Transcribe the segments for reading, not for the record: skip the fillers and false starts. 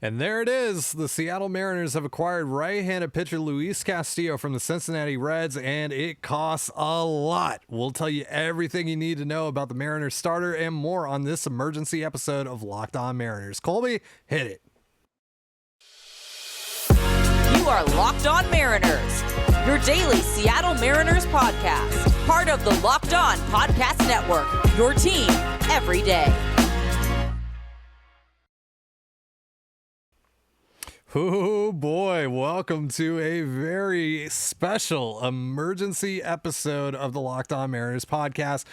And there it is. The Seattle Mariners have acquired right-handed pitcher Luis Castillo from the Cincinnati Reds, and it costs a lot. We'll tell you everything you need to know about the Mariners starter and more on this emergency episode of Locked On Mariners. Colby, hit it. You are Locked On Mariners, your daily Seattle Mariners podcast. Part of the Locked On Podcast Network, your team every day. Oh boy, welcome to a very special emergency episode of the Locked On Mariners podcast.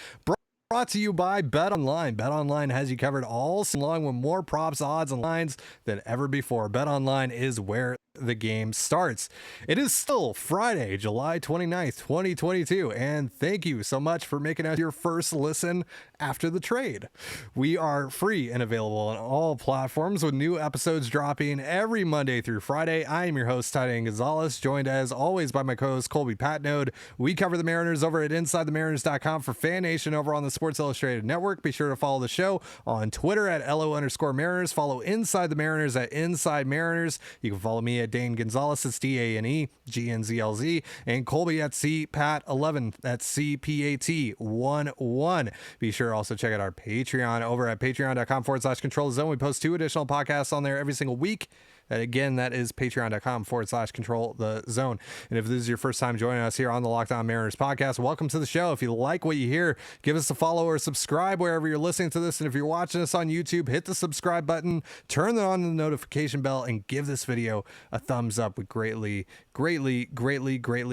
Brought to you by BetOnline. BetOnline has you covered all season long with more props, odds, and lines than ever before. BetOnline is where the game starts. It is still Friday, July 29th, 2022, and thank you so much for making us your first listen after the trade. We are free and available on all platforms with new episodes dropping every Monday through Friday. I am your host, Colby Gonzalez, joined as always by my co-host, Colby Ndipo. We cover the Mariners over at InsideTheMariners.com for Fan Nation over on the Sports Illustrated Network. Be sure to follow the show on Twitter at LO_Mariners. Follow Inside the Mariners at Inside Mariners. You can follow me at Dane Gonzalez, that's DaneGnzlz, and Colby at CPAT11, that's CPAT11. Be sure to also check out our Patreon over at patreon.com/Control Zone. We post 2 additional podcasts on there every single week. And again, that is patreon.com/Control the Zone. And if this is your first time joining us here on the Locked On Mariners podcast, welcome to the show. If you like what you hear, give us a follow or subscribe wherever you're listening to this. And if you're watching us on YouTube, hit the subscribe button, turn on the notification bell, and give this video a thumbs up. We greatly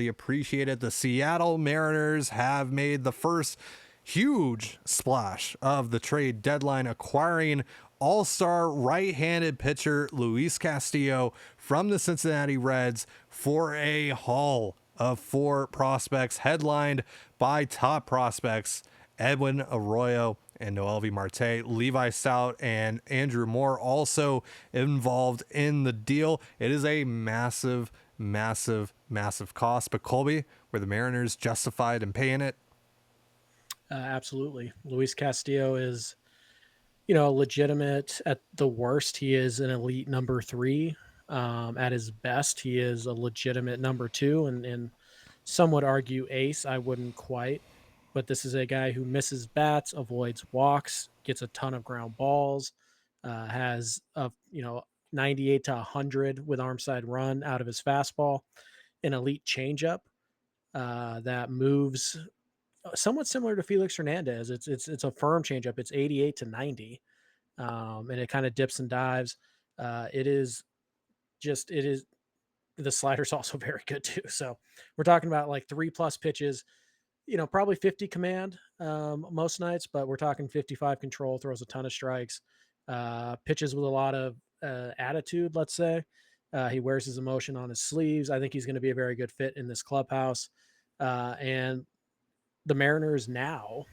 appreciate it. The Seattle Mariners have made the first huge splash of the trade deadline, acquiring all-star right-handed pitcher Luis Castillo from the Cincinnati Reds for a haul of 4 prospects, headlined by top prospects Edwin Arroyo and Noelvi Marte. Levi Stout and Andrew Moore also involved in the deal. It is a massive cost, but Colby, were the Mariners justified in paying it? Absolutely. Luis Castillo is, legitimate. At the worst, he is an elite number 3. At his best, he is a legitimate number 2, and some would argue ace. I wouldn't quite, but this is a guy who misses bats, avoids walks, gets a ton of ground balls, has a 98 to 100 with arm side run out of his fastball, an elite changeup that moves somewhat similar to Felix Hernandez. It's a firm changeup. It's 88 to 90, and it kind of dips and dives. It is the slider's also very good too. So we're talking about like 3+ pitches, probably 50 command most nights, but we're talking 55 control, throws a ton of strikes, pitches with a lot of attitude, let's say. He wears his emotion on his sleeves. I think he's going to be a very good fit in this clubhouse. And the Mariners now,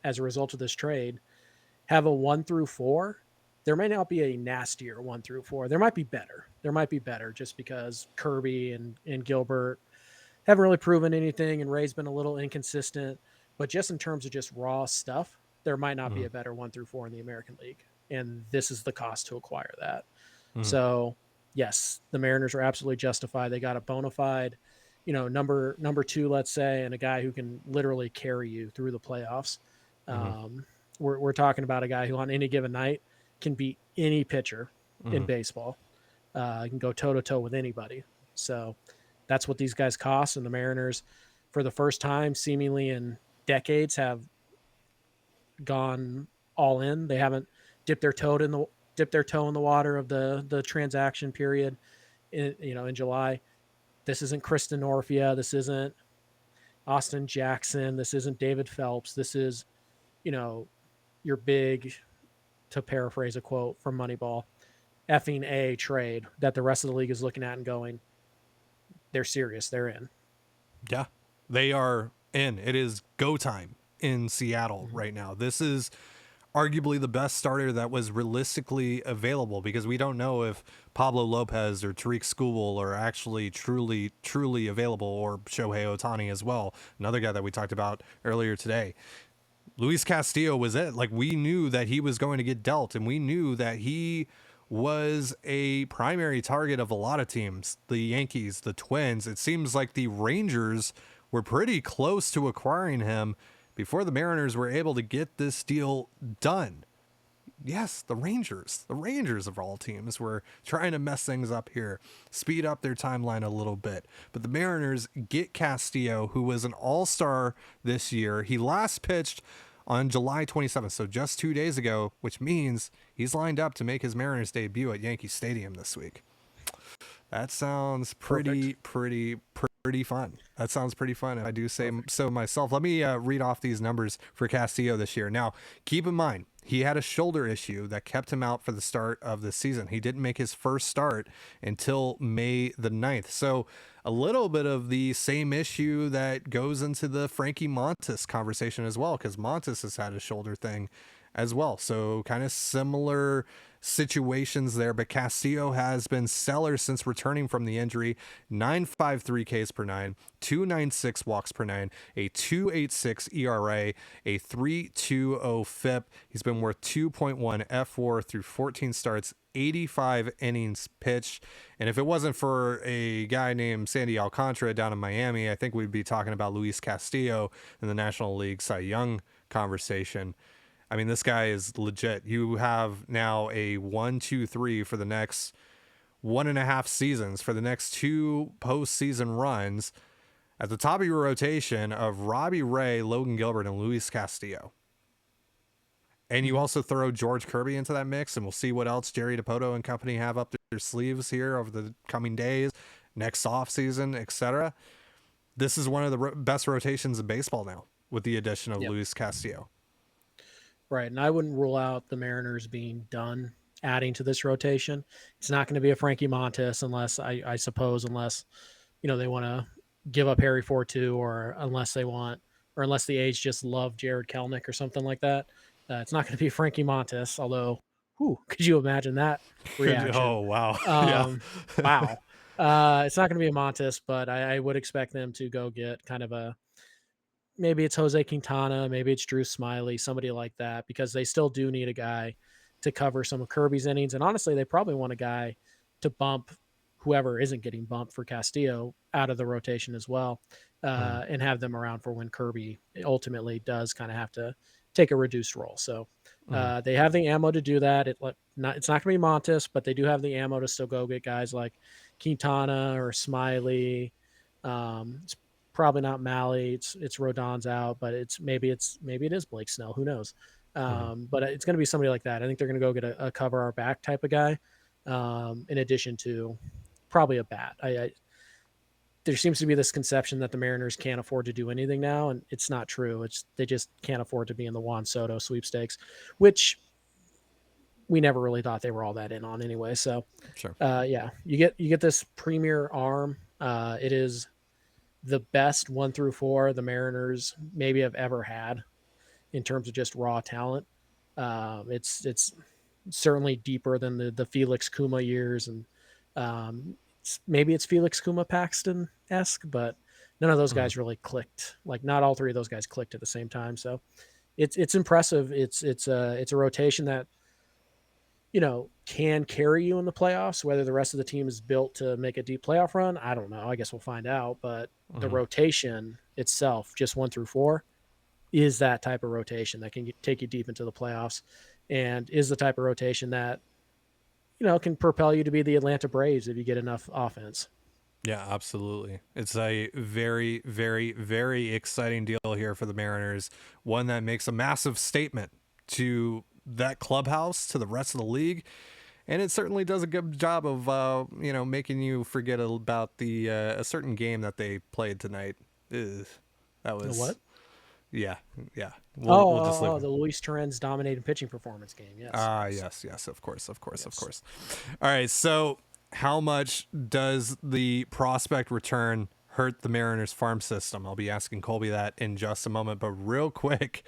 as a result of this trade, have a 1 through 4. There may not be a nastier 1 through 4. There might be better. Just because Kirby and Gilbert haven't really proven anything, and Ray's been a little inconsistent. But just in terms of just raw stuff, there might not be a better 1 through 4 in the American League. And this is the cost to acquire that. So, yes, the Mariners are absolutely justified. They got a bona fide number 2, let's say, and a guy who can literally carry you through the playoffs. We're talking about a guy who on any given night can beat any pitcher in baseball. Can go toe-to-toe with anybody. So that's what these guys cost. And the Mariners, for the first time seemingly in decades, have gone all in. They haven't dipped their toe in the water of the transaction period in July. This isn't Kristen Orfia. This isn't Austin Jackson. This isn't David Phelps. This is, your big, to paraphrase a quote from Moneyball, effing A trade that the rest of the league is looking at and going, they're serious. They're in. Yeah, they are in. It is go time in Seattle right now. This is arguably the best starter that was realistically available, because we don't know if Pablo Lopez or Tariq Skubal are actually truly available, or Shohei Ohtani as well, another guy that we talked about earlier today. Luis Castillo was it. Like, we knew that he was going to get dealt, and we knew that he was a primary target of a lot of teams. The Yankees, the Twins. It seems like the Rangers were pretty close to acquiring him before the Mariners were able to get this deal done. Yes, the Rangers of all teams were trying to mess things up here, speed up their timeline a little bit. But the Mariners get Castillo, who was an all-star this year. He last pitched on July 27th, so just 2 days ago, which means he's lined up to make his Mariners debut at Yankee Stadium this week. That sounds pretty fun. That sounds pretty fun, if I do say so myself. Let me read off these numbers for Castillo this year. Now, keep in mind, he had a shoulder issue that kept him out for the start of the season. He didn't make his first start until May the 9th. So a little bit of the same issue that goes into the Frankie Montas conversation as well, because Montas has had a shoulder thing as well. So kind of similar situations there, but Castillo has been stellar since returning from the injury. 9.53 Ks per nine, 2.96 walks per nine, a 2.86 ERA, a 3.20 FIP. He's been worth 2.1 F4 through 14 starts, 85 innings pitched. And if it wasn't for a guy named Sandy Alcantara down in Miami, I think we'd be talking about Luis Castillo in the National League Cy Young conversation. I mean, this guy is legit. You have now a 1-2-3 for the next 1.5 seasons, for the next 2 postseason runs at the top of your rotation of Robbie Ray, Logan Gilbert, and Luis Castillo. And you also throw George Kirby into that mix, and we'll see what else Jerry Dipoto and company have up their sleeves here over the coming days, next offseason, etc. This is one of the best rotations in baseball now with the addition of Luis Castillo. Right, and I wouldn't rule out the Mariners being done adding to this rotation. It's not going to be a Frankie Montas unless, I suppose, unless, they want to give up Harry Fortu, or unless the A's just love Jared Kelenic or something like that. It's not going to be Frankie Montas, although, could you imagine that reaction? Oh, wow. Wow. It's not going to be a Montas, but I would expect them to go get kind of maybe it's Jose Quintana, maybe it's Drew Smiley, somebody like that, because they still do need a guy to cover some of Kirby's innings. And honestly, they probably want a guy to bump whoever isn't getting bumped for Castillo out of the rotation as well, and have them around for when Kirby ultimately does kind of have to take a reduced role. So they have the ammo to do that. It's not going to be Montas, but they do have the ammo to still go get guys like Quintana or Smiley. It's probably not Malley. It's Rodon's out, but maybe it is Blake Snell. Who knows? But it's going to be somebody like that. I think they're going to go get a cover our back type of guy, in addition to probably a bat. There seems to be this conception that the Mariners can't afford to do anything now, and it's not true. They just can't afford to be in the Juan Soto sweepstakes, which we never really thought they were all that in on anyway. So, sure. You get this premier arm. It is the best 1 through 4 the Mariners maybe have ever had in terms of just raw talent. It's certainly deeper than the Felix Kuma years, and maybe it's Felix Kuma Paxton-esque, but none of those guys really clicked. Like, not all 3 of those guys clicked at the same time. So it's impressive. It's a rotation that, can carry you in the playoffs. Whether the rest of the team is built to make a deep playoff run, I don't know. I guess we'll find out. But the rotation itself, just 1 through 4, is that type of rotation that can take you deep into the playoffs, and is the type of rotation that, can propel you to be the Atlanta Braves if you get enough offense. Yeah, absolutely. It's a very, very, very exciting deal here for the Mariners. One that makes a massive statement to that clubhouse, to the rest of the league. And it certainly does a good job of, making you forget about a certain game that they played tonight. That was what? Yeah. We'll the Luis Torrens dominated pitching performance game. Yes. Yes. Of course. All right. So how much does the prospect return hurt the Mariners farm system? I'll be asking Colby that in just a moment, but real quick,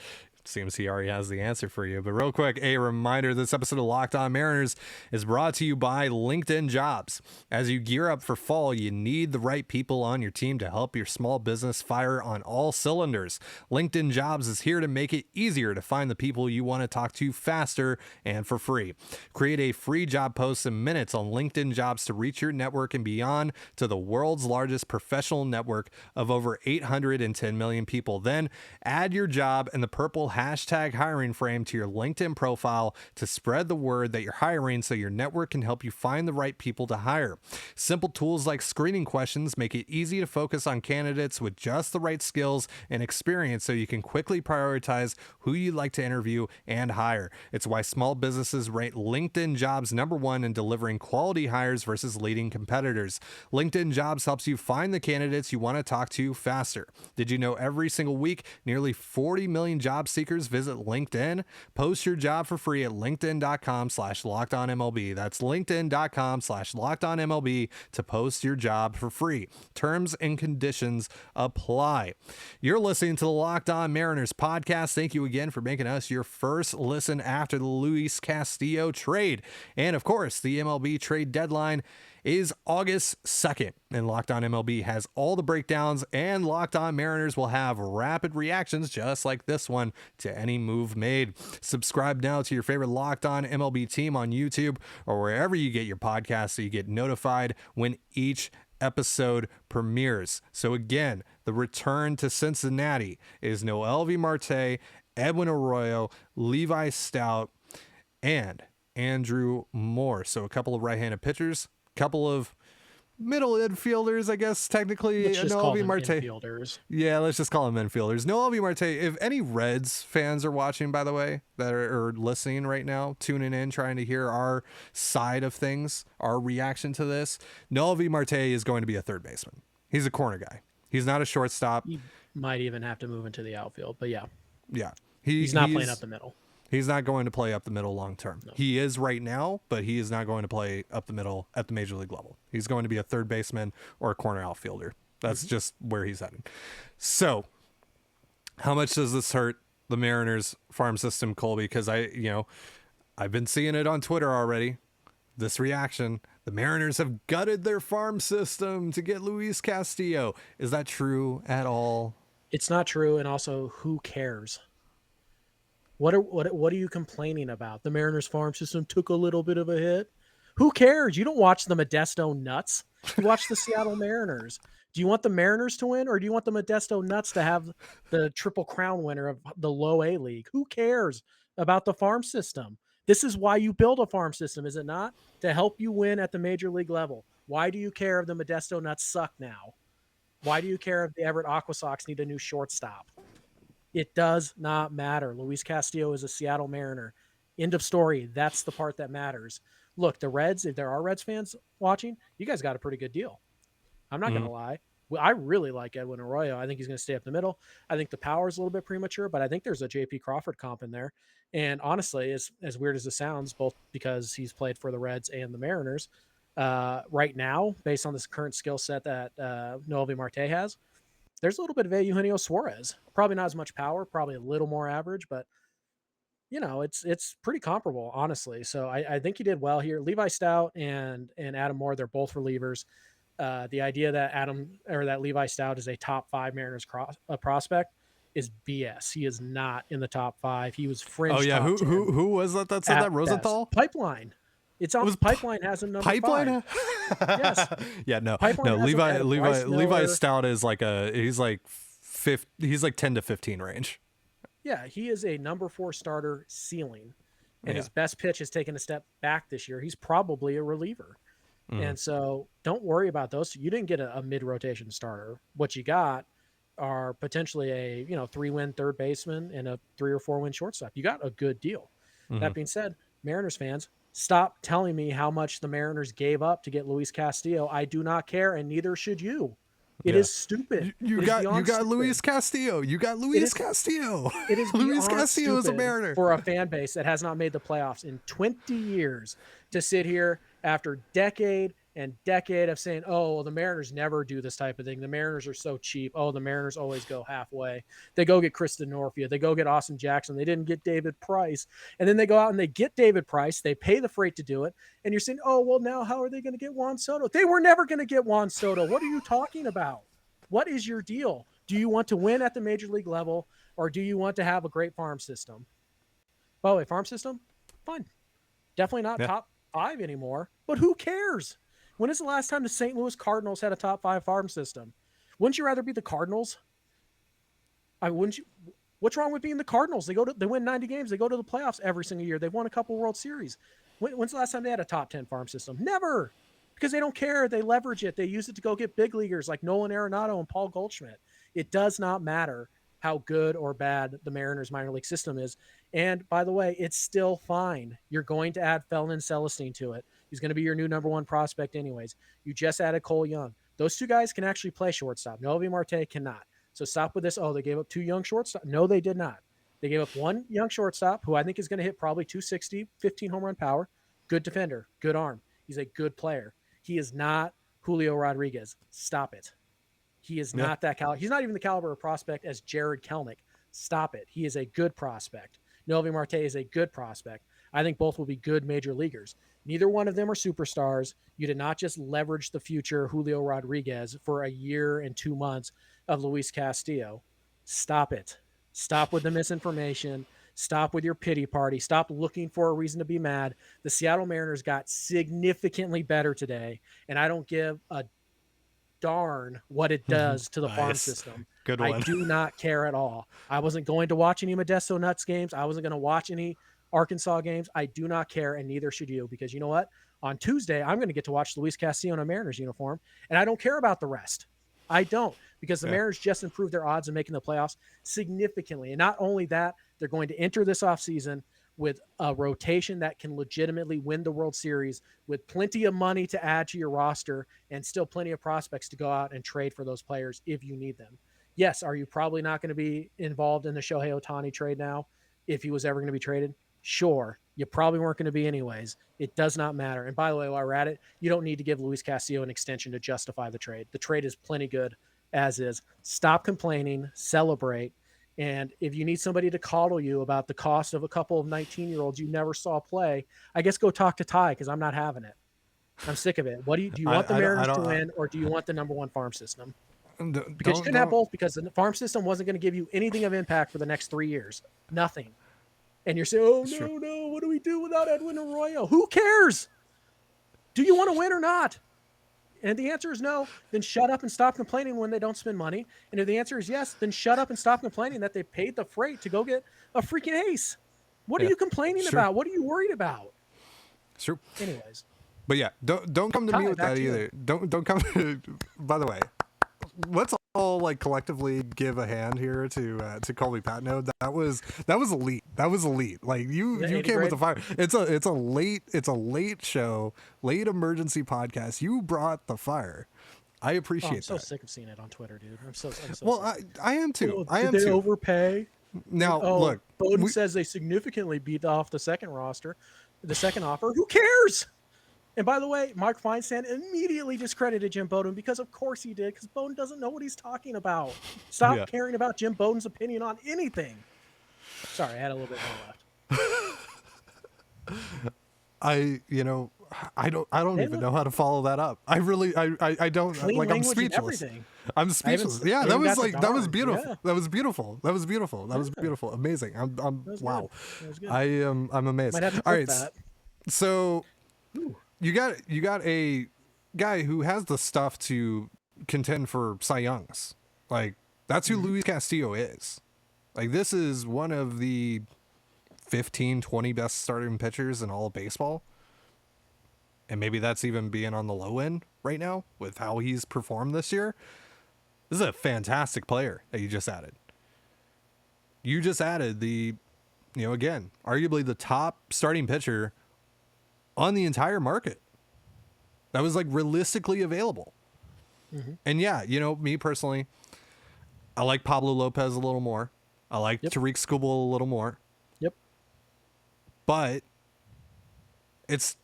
Seems he already has the answer for you. But real quick, a reminder, this episode of Locked On Mariners is brought to you by LinkedIn Jobs. As you gear up for fall, you need the right people on your team to help your small business fire on all cylinders. LinkedIn Jobs is here to make it easier to find the people you want to talk to faster and for free. Create a free job post in minutes on LinkedIn Jobs to reach your network and beyond to the world's largest professional network of over 810 million people. Then add your job and the purple hashtag hiring frame to your LinkedIn profile to spread the word that you're hiring so your network can help you find the right people to hire. Simple tools like screening questions make it easy to focus on candidates with just the right skills and experience so you can quickly prioritize who you'd like to interview and hire. It's why small businesses rate LinkedIn Jobs #1 in delivering quality hires versus leading competitors. LinkedIn Jobs helps you find the candidates you want to talk to faster. Did you know every single week, nearly 40 million job seekers visit LinkedIn? Post your job for free at linkedin.com/lockedonmlb. That's linkedin.com/lockedonmlb to post your job for free. Terms and conditions apply. You're listening to the Locked On Mariners podcast. Thank you again for making us your first listen after the Luis Castillo trade. And of course, the MLB trade deadline is August 2nd, and Locked On MLB has all the breakdowns, and Locked On Mariners will have rapid reactions just like this one to any move made. Subscribe now to your favorite Locked On MLB team on YouTube or wherever you get your podcasts so you get notified when each episode premieres. So again, the return to Cincinnati is Noelvi Marte, Edwin Arroyo, Levi Stout, and Andrew Moore. So a couple of right-handed pitchers, couple of middle infielders, I guess technically. Let's just call them Marte. infielders. Yeah, let's just call them infielders. Noelvi Marte. If any Reds fans are watching, by the way, that are listening right now, tuning in, trying to hear our side of things, our reaction to this, Noelvi Marte is going to be a third baseman. He's a corner guy. He's not a shortstop. He might even have to move into the outfield, but yeah. Yeah. He's not playing up the middle. He's not going to play up the middle long term. No. He is right now, but he is not going to play up the middle at the major league level. He's going to be a third baseman or a corner outfielder. That's just where he's heading. So, how much does this hurt the Mariners farm system, Colby? Because I've been seeing it on Twitter already. This reaction: the Mariners have gutted their farm system to get Luis Castillo. Is that true at all? It's not true, and also, who cares? What are you complaining about? The Mariners farm system took a little bit of a hit. Who cares? You don't watch the Modesto Nuts. You watch the Seattle Mariners. Do you want the Mariners to win, or do you want the Modesto Nuts to have the Triple Crown winner of the Low A League? Who cares about the farm system? This is why you build a farm system, is it not? To help you win at the major league level. Why do you care if the Modesto Nuts suck now? Why do you care if the Everett Aqua Sox need a new shortstop? It does not matter. Luis Castillo is a Seattle Mariner. End of story. That's the part that matters. Look, the Reds, if there are Reds fans watching, you guys got a pretty good deal. I'm not going to lie. I really like Edwin Arroyo. I think he's going to stay up the middle. I think the power is a little bit premature, but I think there's a JP Crawford comp in there. And honestly, as weird as it sounds, both because he's played for the Reds and the Mariners, right now, based on this current skill set that Noelvi Marte has, there's a little bit of Eugenio Suarez. Probably not as much power, probably a little more average, but it's pretty comparable, honestly. So I think he did well here. Levi Stout and Adam Moore, they're both relievers. The idea that Levi Stout is a top 5 Mariners prospect is BS. He is not in the top 5. He was fringe. Oh yeah, who was that said that? Rosenthal? Best. Pipeline. It's on Pipeline has him number 5. Yes. Yeah, no. Pipeline Levi Stout is he's like 10 to 15 range. Yeah, he is a number 4 starter ceiling. And his best pitch has taken a step back this year. He's probably a reliever. And so don't worry about those. You didn't get a mid-rotation starter. What you got are potentially a 3-win third baseman and a 3 or 4-win shortstop. You got a good deal. That being said, Mariners fans, stop telling me how much the Mariners gave up to get Luis Castillo. I do not care, and neither should you. It is stupid. You got Luis Castillo. You got Luis Castillo. It is Luis Castillo is a Mariner. For a fan base that has not made the playoffs in 20 years to sit here after decade and decade of saying, oh, well, the Mariners never do this type of thing. The Mariners are so cheap. Oh, the Mariners always go halfway. They go get Chris Denorfia. They go get Austin Jackson. They didn't get David Price. And then they go out and they get David Price. They pay the freight to do it. And you're saying, oh, well, now how are they going to get Juan Soto? They were never going to get Juan Soto. What are you talking about? What is your deal? Do you want to win at the major league level, or do you want to have a great farm system? By the way, farm system? Fine. Definitely not top 5 anymore, but who cares? When is the last time the St. Louis Cardinals had a top 5 farm system? Wouldn't you rather be the Cardinals? Wouldn't you? What's wrong with being the Cardinals? They win 90 games. They go to the playoffs every single year. They've won a couple World Series. When's the last time they had a top 10 farm system? Never, because they don't care. They leverage it. They use it to go get big leaguers like Nolan Arenado and Paul Goldschmidt. It does not matter how good or bad the Mariners minor league system is. And by the way, it's still fine. You're going to add Felon Celestine to it. He's going to be your new number 1 prospect anyways. You just added Cole Young. Those 2 guys can actually play shortstop. Novi Marte cannot. So stop with this. Oh, they gave up 2 young shortstop. No, they did not. They gave up 1 young shortstop who I think is going to hit probably 260, 15 home run power. Good defender, good arm. He's a good player. He is not Julio Rodriguez. Stop it. He is not that caliber. He's not even the caliber of prospect as Jared Kelnick. Stop it. He is a good prospect. Novi Marte is a good prospect. I think both will be good major leaguers. Neither one of them are superstars. You did not just leverage the future Julio Rodriguez for a year and 2 months of Luis Castillo. Stop it. Stop with the misinformation. Stop with your pity party. Stop looking for a reason to be mad. The Seattle Mariners got significantly better today, and I don't give a darn what it does to the farm system. Good one. I do not care at all. I wasn't going to watch any Modesto Nuts games. I wasn't going to watch any Arkansas games. I do not care, and neither should you, because you know what? On Tuesday, I'm going to get to watch Luis Castillo in a Mariners uniform, and I don't care about the rest. I don't, because the Mariners just improved their odds of making the playoffs significantly. And not only that, they're going to enter this offseason with a rotation that can legitimately win the World Series with plenty of money to add to your roster and still plenty of prospects to go out and trade for those players if you need them. Yes, are you probably not going to be involved in the Shohei Ohtani trade now if he was ever going to be traded? Sure. You probably weren't going to be anyways. It does not matter. And by the way, while we're at it, you don't need to give Luis Castillo an extension to justify the trade. The trade is plenty good as is. Stop complaining, celebrate. And if you need somebody to coddle you about the cost of a couple of 19-year-olds you never saw play, I guess go talk to Ty, because I'm not having it. I'm sick of it. What do you want the Mariners to win, or do you want the number 1 farm system? Because you can have both, because the farm system wasn't going to give you anything of impact for the next 3 years. Nothing. And you're saying, oh, no, what do we do without Edwin Arroyo? Who cares? Do you want to win or not? And if the answer is no, then shut up and stop complaining when they don't spend money. And if the answer is yes, then shut up and stop complaining that they paid the freight to go get a freaking ace. What are you complaining about? What are you worried about? Sure. Anyways. But yeah, don't come to me with that either. Don't come to, by the way, let's all like collectively give a hand here to Colby Patno. That was elite. That was elite. Like you came with the fire. It's a late show, late emergency podcast. You brought the fire. I appreciate that. I'm so sick of seeing it on Twitter, dude. I'm so well, sick. I am too. Did they overpay? Now look, Bowden says they significantly beat off the second offer. Who cares? And by the way, Mark Feinstein immediately discredited Jim Bowden, because of course he did, because Bowden doesn't know what he's talking about. Stop caring about Jim Bowden's opinion on anything. Sorry, I had a little bit more left. I don't even know how to follow that up. I don't. Clean like, I'm speechless. I'm speechless. Yeah, that was beautiful. Yeah. That was beautiful. Amazing. Wow. I'm amazed. All right. So you got a guy who has the stuff to contend for Cy Youngs. Like, that's who Luis Castillo is. Like, this is one of the 15, 20 best starting pitchers in all of baseball. And maybe that's even being on the low end right now with how he's performed this year. This is a fantastic player that you just added. You just added again, arguably the top starting pitcher on the entire market that was like realistically available. And yeah, me personally, I like Pablo Lopez a little more. I like Tariq Skubal a little more. But it's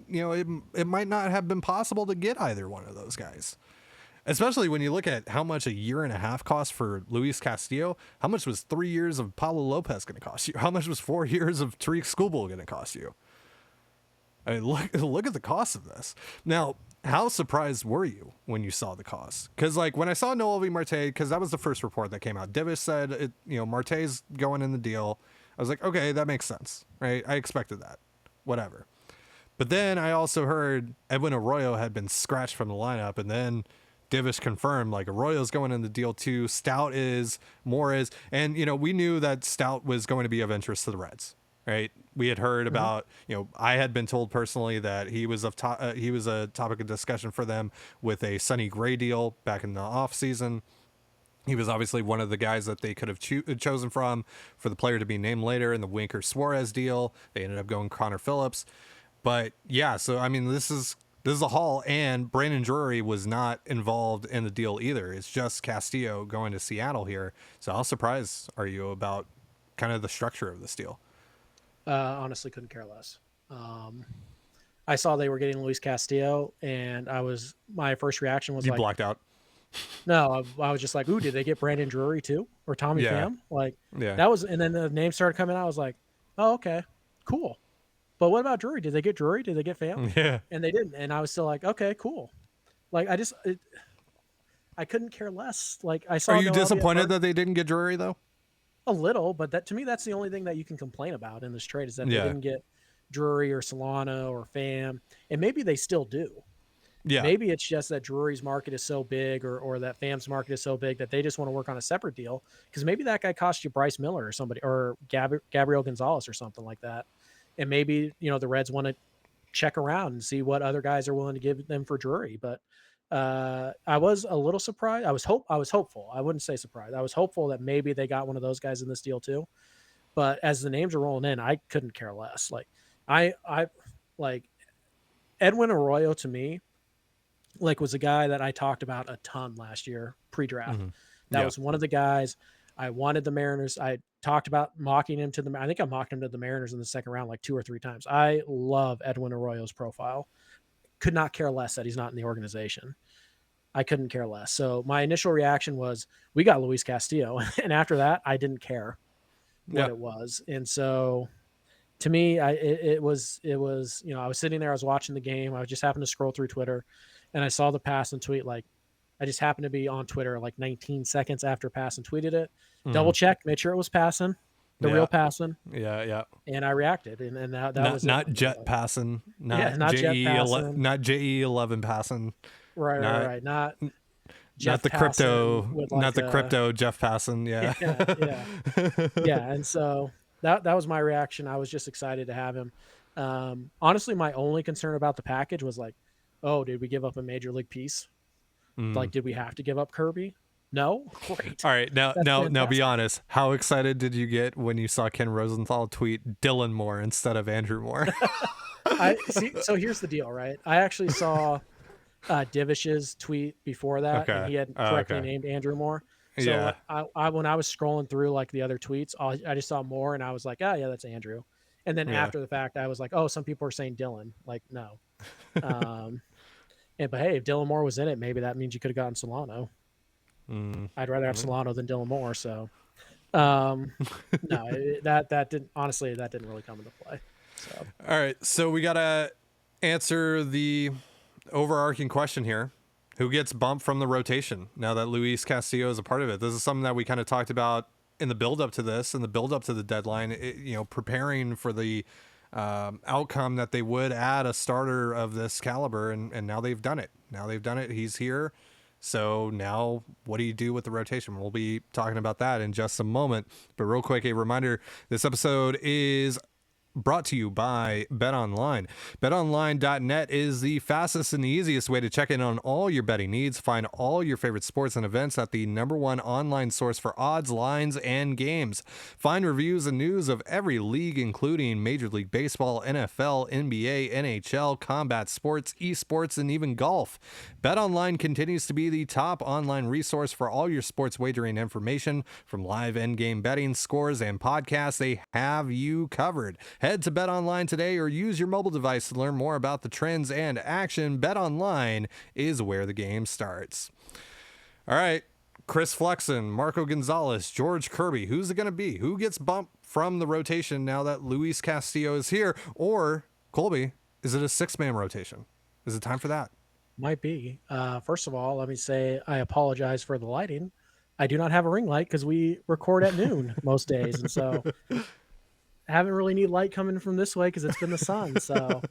it might not have been possible to get either one of those guys. Especially when you look at how much a year and a half cost for Luis Castillo. How much was 3 years of Pablo Lopez going to cost you? How much was 4 years of Tariq Skubal going to cost you? I mean, look at the cost of this. Now, how surprised were you when you saw the cost? Because like when I saw Noel V. Marte, because that was the first report that came out. Divish said, Marte's going in the deal. I was like, okay, that makes sense, right? I expected that. Whatever. But then I also heard Edwin Arroyo had been scratched from the lineup, and then Divish confirmed like Arroyo's going in the deal too. Stout is, Moore is, and we knew that Stout was going to be of interest to the Reds, right? We had heard about, I had been told personally that he was a topic of discussion for them with a Sonny Gray deal back in the off season. He was obviously one of the guys that they could have chosen from for the player to be named later in the Winker Suarez deal. They ended up going Connor Phillips, but yeah. So I mean, this is a haul, and Brandon Drury was not involved in the deal either. It's just Castillo going to Seattle here. So how surprised are you about kind of the structure of this deal? Honestly, couldn't care less. I saw they were getting Luis Castillo, and my first reaction was you blacked out. No, I was just like, ooh, did they get Brandon Drury too? Or Tommy Pham? Like, that was, and then the name started coming out. I was like, oh, okay, cool. But what about Drury? Did they get Drury? Did they get Pham? Yeah. And they didn't. And I was still like, okay, cool. Like, I couldn't care less. Like, I saw. Are you disappointed that they didn't get Drury though? A little, but that to me, that's the only thing that you can complain about in this trade is that they didn't get Drury or Solano or Pham, and maybe they still do. Yeah. Maybe it's just that Drury's market is so big or that Pham's market is so big that they just want to work on a separate deal. Because maybe that guy cost you Bryce Miller or somebody, or Gabriel Gonzalez or something like that. And maybe, the Reds want to check around and see what other guys are willing to give them for Drury. But I was a little surprised. I was hopeful. I wouldn't say surprised. I was hopeful that maybe they got one of those guys in this deal too. But as the names are rolling in, I couldn't care less. Like I like Edwin Arroyo to me, like was a guy that I talked about a ton last year pre-draft. Mm-hmm. That was one of the guys I wanted the Mariners. I talked about mocking him to I think I mocked him to the Mariners in the second round like 2 or 3 times. I love Edwin Arroyo's profile. Could not care less that he's not in the organization. I couldn't care less. So my initial reaction was, we got Luis Castillo. And after that, I didn't care what it was. And so to me, it was, I was sitting there, I was watching the game. I was just happened to scroll through Twitter and I saw the pass and tweet. Like, I just happened to be on Twitter like 19 seconds after Passan tweeted it. Double checked, made sure it was Passan, the real Passan. Yeah. And I reacted, and that was not Jet Passan, not JE11, not JE11 Passan. Right. Not the crypto, not the crypto Jeff Passan. Yeah. And so that was my reaction. I was just excited to have him. Honestly, my only concern about the package was like, oh, did we give up a major league piece? Like, did we have to give up Kirby? No. Great. All right. Now, be honest. How excited did you get when you saw Ken Rosenthal tweet Dylan Moore instead of Andrew Moore? So here's the deal, right? I actually saw Divish's tweet before that, and he had correctly named Andrew Moore. So I when I was scrolling through like the other tweets, I just saw Moore, and I was like, oh yeah, that's Andrew. And then after the fact, I was like, oh, some people are saying Dylan. Like, no. But hey, if Dylan Moore was in it, maybe that means you could have gotten Solano. I'd rather have Solano than Dylan Moore. So, no, that didn't really come into play. So. All right, so we gotta answer the overarching question here: who gets bumped from the rotation now that Luis Castillo is a part of it? This is something that we kind of talked about in the build up to this, in the build up to the deadline. Preparing for the outcome that they would add a starter of this caliber, and now they've done it. He's here. So now what do you do with the rotation? We'll be talking about that in just a moment. But real quick, a reminder, this episode is brought to you by BetOnline. BetOnline.net is the fastest and the easiest way to check in on all your betting needs. Find all your favorite sports and events at the #1 online source for odds, lines, and games. Find reviews and news of every league, including Major League Baseball, NFL, NBA, NHL, combat sports, esports, and even golf. BetOnline continues to be the top online resource for all your sports wagering information. From live end-game betting, scores, and podcasts, they have you covered. Head to BetOnline today or use your mobile device to learn more about the trends and action. BetOnline is where the game starts. All right, Chris Flexen, Marco Gonzalez, George Kirby. Who's it going to be? Who gets bumped from the rotation now that Luis Castillo is here? Or, Colby, is it a 6-man rotation? Is it time for that? Might be. First of all, let me say I apologize for the lighting. I do not have a ring light because we record at noon most days. And so I haven't really need light coming from this way because it's been the sun. So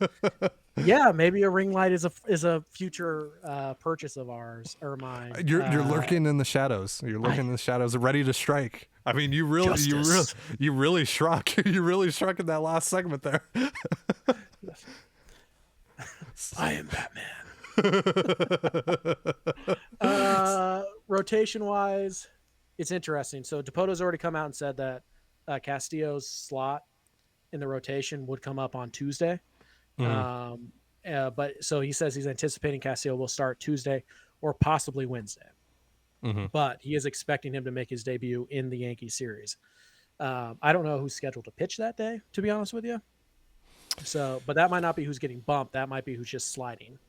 yeah, maybe a ring light is a future purchase of ours or mine. You're lurking in the shadows. You're lurking in the shadows, ready to strike. I mean, you really struck. You really struck in that last segment there. I am Batman. Rotation wise, it's interesting. So Dipoto's already come out and said that Castillo's slot in the rotation would come up on Tuesday. But so he says he's anticipating Castillo will start Tuesday or possibly Wednesday. But he is expecting him to make his debut in the Yankee series. I don't know who's scheduled to pitch that day, to be honest with you. So, but that might not be who's getting bumped. That might be who's just sliding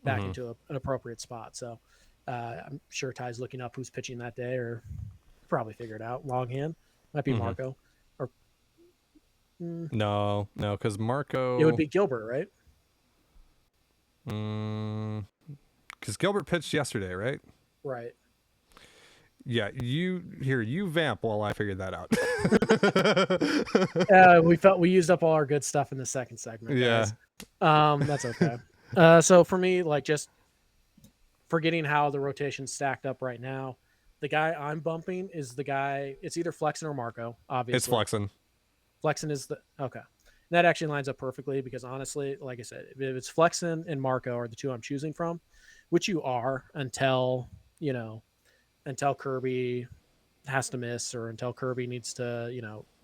back into an appropriate spot. So I'm sure Ty's looking up who's pitching that day, or probably figure it out. Longhand might be Marco, or no, because Marco. It would be Gilbert, right? Because Gilbert pitched yesterday, right? Right. Yeah, you vamp while I figure that out. We used up all our good stuff in the second segment. Guys. Yeah. That's okay. So for me, like, just forgetting how the rotation's stacked up right now, the guy I'm bumping is the guy. It's either Flexen or Marco. Obviously, it's Flexen. Flexen is the okay. That actually lines up perfectly because honestly, like I said, if it's Flexen and Marco are the two I'm choosing from, which you are until Kirby has to miss or until Kirby needs to,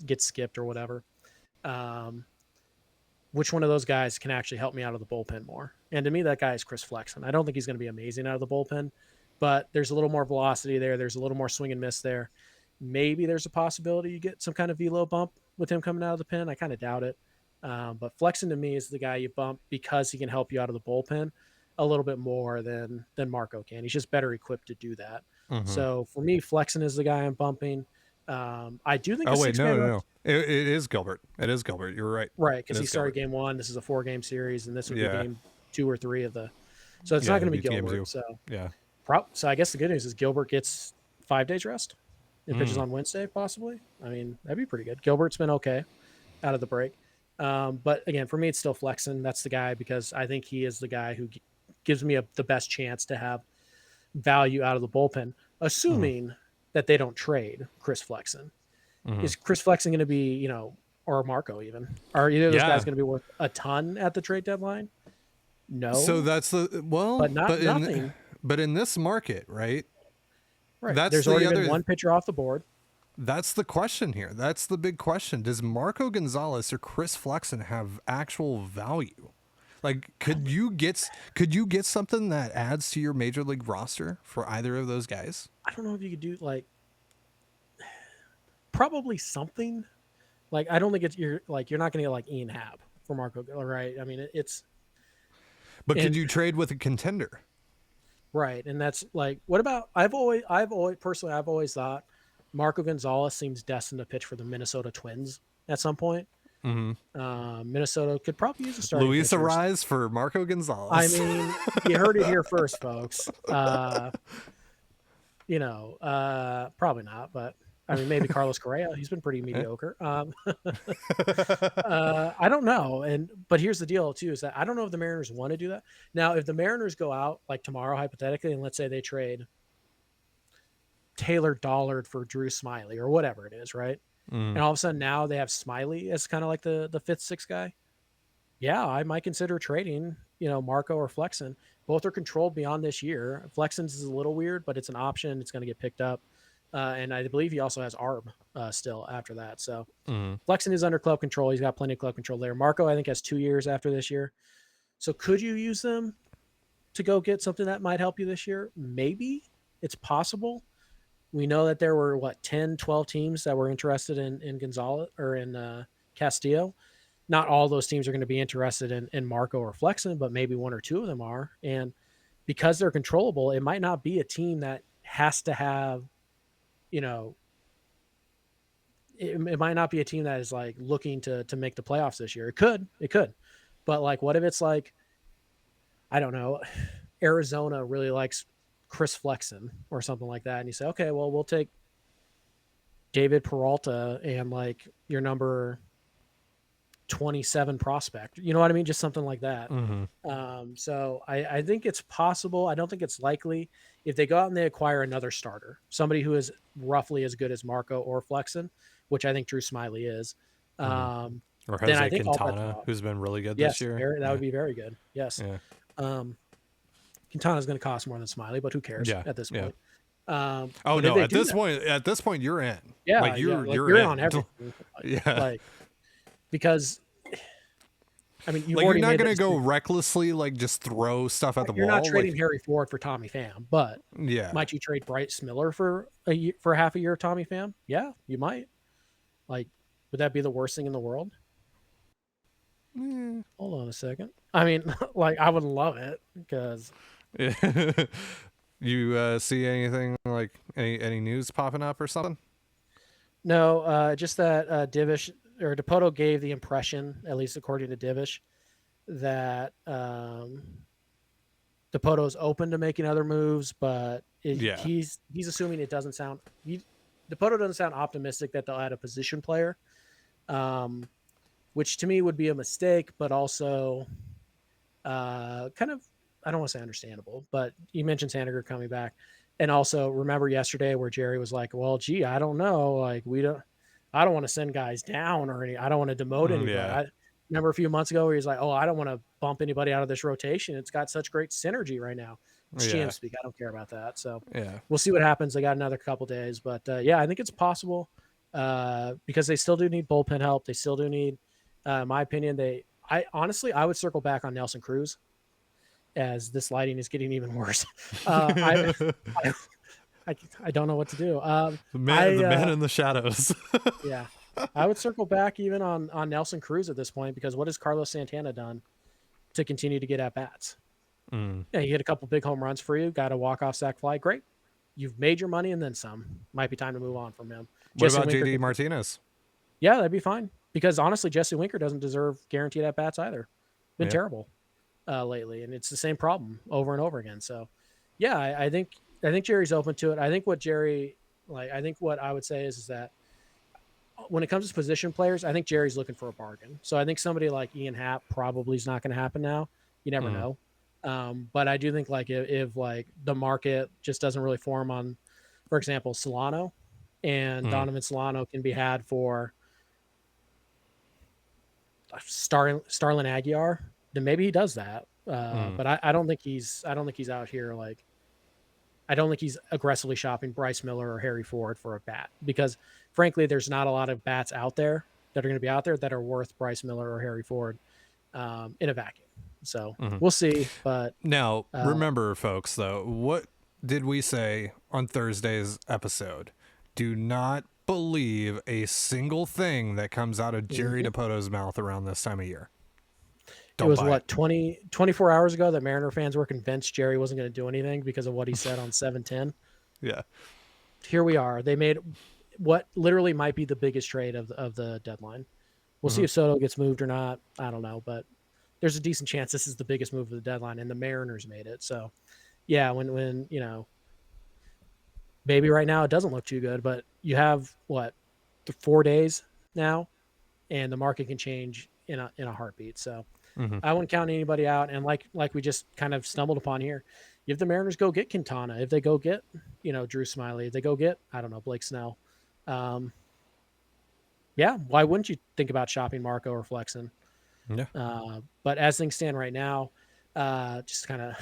get skipped or whatever. Which one of those guys can actually help me out of the bullpen more? And to me, that guy is Chris Flexen. I don't think he's going to be amazing out of the bullpen, but there's a little more velocity there. There's a little more swing and miss there. Maybe there's a possibility you get some kind of velo bump with him coming out of the pen. I kind of doubt it. But Flexen to me is the guy you bump because he can help you out of the bullpen a little bit more than Marco can. He's just better equipped to do that. So for me, Flexen is the guy I'm bumping. I do think. No. It is Gilbert. It is Gilbert. You're right. Right, because he started game 1. This is a 4-game series, and this would be game 2 or 3 of the. So it's not going to be Gilbert. So yeah. So I guess the good news is Gilbert gets 5 days rest and pitches on Wednesday, possibly. I mean, that'd be pretty good. Gilbert's been okay out of the break. But again, for me, it's still Flexen. That's the guy because I think he is the guy who gives me the best chance to have value out of the bullpen, assuming that they don't trade Chris Flexen. Is Chris Flexen going to be, or Marco even? Are either of those guys going to be worth a ton at the trade deadline? No. So that's nothing. But in this market, right? Right. There's already been one pitcher off the board. That's the question here. That's the big question. Does Marco Gonzalez or Chris Flexen have actual value? Like, could you get something that adds to your major league roster for either of those guys? I don't know if you could do probably something. Like, I don't think you're not going to get like Ian Happ for Marco, right? I mean, But could you trade with a contender? Right, and that's like, what about? I've always thought Marco Gonzalez seems destined to pitch for the Minnesota Twins at some point. Minnesota could probably use a starting Luis pitcher. Arise for Marco Gonzalez. I mean, you heard it here first, folks. Probably not, but I mean, maybe Carlos Correa. He's been pretty mediocre. I don't know. But here's the deal too, is that I don't know if the Mariners want to do that. Now, if the Mariners go out like tomorrow, hypothetically, and let's say they trade Taylor Dollard for Drew Smiley or whatever it is, right? And all of a sudden now they have Smiley as kind of like the 5th, 6th guy. Yeah, I might consider trading, Marco or Flexen. Both are controlled beyond this year. Flexen's is a little weird, but it's an option. It's going to get picked up. And I believe he also has ARB still after that. So Flexen is under club control. He's got plenty of club control there. Marco, I think, has 2 years after this year. So could you use them to go get something that might help you this year? Maybe. It's possible. We know that there were 10, 12 teams that were interested in Gonzalez or in Castillo. not all those teams are going to be interested in Marco or Flexen, but maybe one or two of them are. And because they're controllable, it might not be a team that has to have, you know, it might not be a team that is like looking to make the playoffs this year. It could, but like, what if it's like, I don't know, Arizona really likes Chris Flexen or something like that, and you say, okay, well, we'll take David Peralta and like your number 27 prospect. You know what I mean? Just something like that. So I think it's possible. I don't think it's likely. If they go out and they acquire another starter, somebody who is roughly as good as Marco or Flexen, which I think Drew Smiley is, Or then I Jose think all bets are Quintana, off. who's been really good Yes, this year. that would be very good. Yes. Yeah. Quintana is going to cost more than Smiley, but who cares at this point? Oh no! At this point, you're in. Yeah, like you're in on everything. Yeah, like because I mean, like you're not going to go recklessly, like just throw stuff at the wall. You're not trading like, Harry Ford for Tommy Pham, but might you trade Bryce Miller for half a year of Tommy Pham? Yeah, you might. Like, would that be the worst thing in the world? Hold on a second. I mean, like, I would love it because. You see anything like any news popping up or something? No, just that Divish or Dipoto gave the impression, at least according to Divish, that Dipoto is open to making other moves, but he's assuming it doesn't sound. Dipoto doesn't sound optimistic that they'll add a position player, which to me would be a mistake, but also kind of, I don't want to say understandable, but you mentioned Sandiger coming back. And also remember yesterday where Jerry was like, well, gee, I don't know. Like I don't want to send guys down or I don't want to demote anybody. Yeah. I remember a few months ago where he's like, oh, I don't want to bump anybody out of this rotation. It's got such great synergy right now. It's GM speak. I don't care about that. So we'll see what happens. They got another couple days, but I think it's possible because they still do need bullpen help. They still do need, in my opinion, I would circle back on Nelson Cruz, as this lighting is getting even worse. I don't know what to do. The man in the shadows. Yeah. I would circle back even on Nelson Cruz at this point, because what has Carlos Santana done to continue to get at bats? Yeah, he hit a couple big home runs for you, got a walk-off sac fly. Great. You've made your money and then some. Might be time to move on from him. What about JD Martinez? Yeah, that'd be fine. Because honestly, Jesse Winker doesn't deserve guaranteed at bats either. Been terrible lately, and it's the same problem over and over again. So, yeah, I think Jerry's open to it. I think what I would say is that when it comes to position players, I think Jerry's looking for a bargain. So I think somebody like Ian Happ probably is not going to happen now. You never know. But I do think like if like the market just doesn't really form on, for example, Solano and Donovan Solano can be had for Starlin Aguiar, then maybe he does that. But I don't think he's out here like. I don't think he's aggressively shopping Bryce Miller or Harry Ford for a bat, because frankly, there's not a lot of bats out there that are going to be out there that are worth Bryce Miller or Harry Ford in a vacuum. So we'll see. But now remember, folks, though, what did we say on Thursday's episode? Do not believe a single thing that comes out of Jerry Dipoto's mouth around this time of year. It was what, 24 hours ago that Mariner fans were convinced Jerry wasn't going to do anything because of what he said on 710. Yeah. Here we are. They made what literally might be the biggest trade of the deadline. We'll see if Soto gets moved or not. I don't know, but there's a decent chance this is the biggest move of the deadline, and the Mariners made it. So, yeah, when you know, maybe right now it doesn't look too good, but you have what, 4 days now, and the market can change in a heartbeat. So. I wouldn't count anybody out. And like we just kind of stumbled upon here, if the Mariners go get Quintana, if they go get, Drew Smiley, if they go get, I don't know, Blake Snell. Why wouldn't you think about shopping Marco or Flexen? Yeah. But as things stand right now, just kind of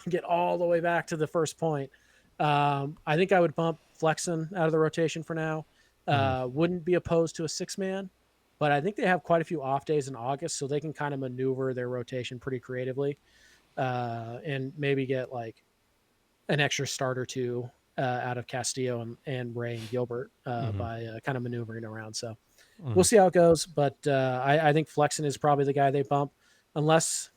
get all the way back to the first point. I think I would bump Flexen out of the rotation for now. Wouldn't be opposed to a 6-man. But I think they have quite a few off days in August, so they can kind of maneuver their rotation pretty creatively and maybe get like an extra start or two out of Castillo and Ray and Gilbert by kind of maneuvering around. So, we'll see how it goes. But I think Flexen is probably the guy they bump, unless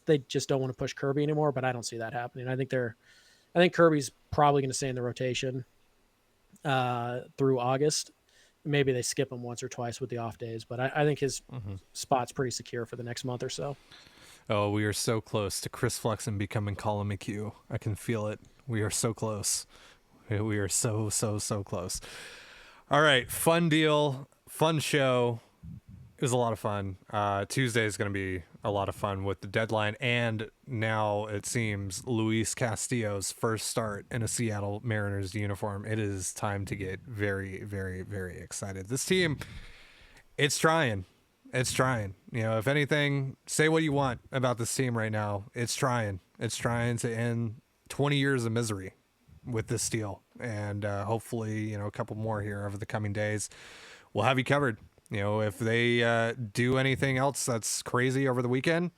they just don't want to push Kirby anymore. But I don't see that happening. I think Kirby's probably going to stay in the rotation through August. Maybe they skip him once or twice with the off days, but I think his spot's pretty secure for the next month or so. Oh, we are so close to Chris Flexen becoming Colin McHugh. I can feel it. We are so close. We are so close. All right, fun deal, fun show. It was a lot of fun. Tuesday is going to be a lot of fun with the deadline, and now it seems Luis Castillo's first start in a Seattle Mariners uniform. It is time to get very, very, very excited. This team, it's trying. It's trying. You know, if anything, say what you want about this team right now. It's trying. It's trying to end 20 years of misery with this deal, and hopefully, you know, a couple more here over the coming days. We'll have you covered. You know, if they do anything else that's crazy over the weekend,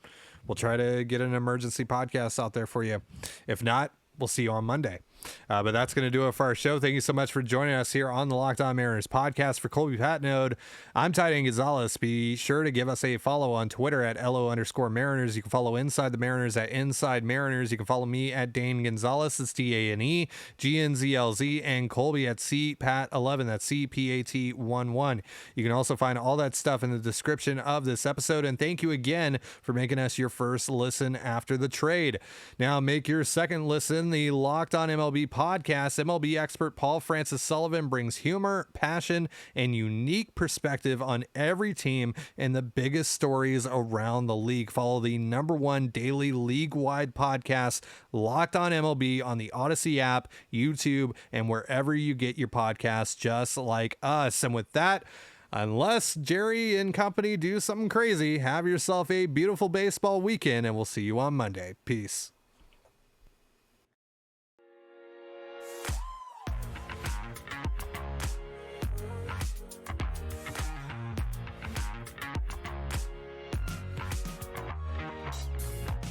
we'll try to get an emergency podcast out there for you. If not, we'll see you on Monday. But that's going to do it for our show. Thank you so much for joining us here on the Locked On Mariners podcast. For Colby Patnode, I'm Ty Gonzalez. Be sure to give us a follow on Twitter at LO_Mariners. You can follow Inside the Mariners at Inside Mariners. You can follow me at Dane Gonzalez. It's DANE GNZLZ, and Colby at CPAT11. That's CPAT11. You can also find all that stuff in the description of this episode. And thank you again for making us your first listen after the trade. Now make your second listen the Locked On MLB podcast. MLB expert Paul Francis Sullivan brings humor, passion, and unique perspective on every team and the biggest stories around the league. Follow the #1 daily league-wide podcast, Locked On MLB, on the Odyssey app, YouTube, and wherever you get your podcasts, just like us. And with that, unless Jerry and company do something crazy, have yourself a beautiful baseball weekend, and we'll see you on Monday. Peace.